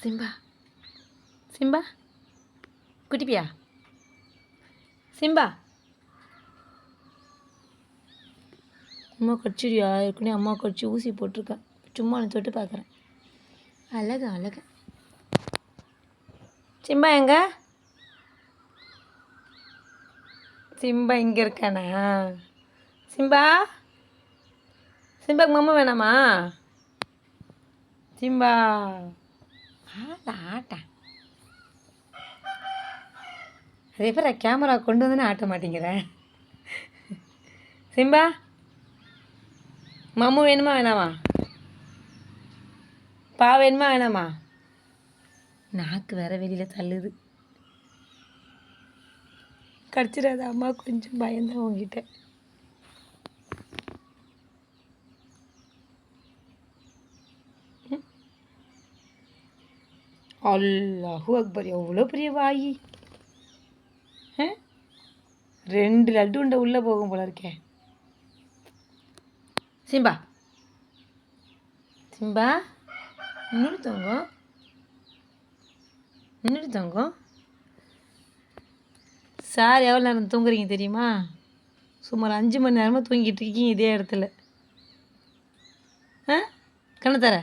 Simba Simba குட்டிப்பியா Simba அம்மா கடிச்சிடியா ஏற்கனவே அம்மா கடிச்சு ஊசி போட்டிருக்கேன் சும்மா நான் தொட்டு பார்க்குறேன் அழகு அழகு சிம்பா எங்க சிம்பா இங்கே இருக்கானா சிம்பா சிம்பாக்கு மாமா வேணாமா சிம்பா ஆட்டேன் அதே பேர் கேமரா கொண்டு வந்து ஆட்ட மாட்டேங்கிறேன் சிம்பா மாமு வேணுமா வேணாமா பா வேணுமா வேணாமா நாக்கு வேற வெளியில் தள்ளுது கடிச்சிடாத அம்மா கொஞ்சம் பயந்தான் உங்ககிட்ட அல்லாஹூ அக்பர் எவ்வளோ பெரிய வாயி 2 லட்டு உண்டை உள்ளே போகும் போல இருக்கே சிம்பா சிம்பா இன்னொரு தங்கம் சார் எவ்வளோ நேரம் தூங்குறீங்க தெரியுமா சுமார் 5 மணி நேரமாக தூங்கிட்டு இருக்கீங்க இதே இடத்துல கண்ணு தர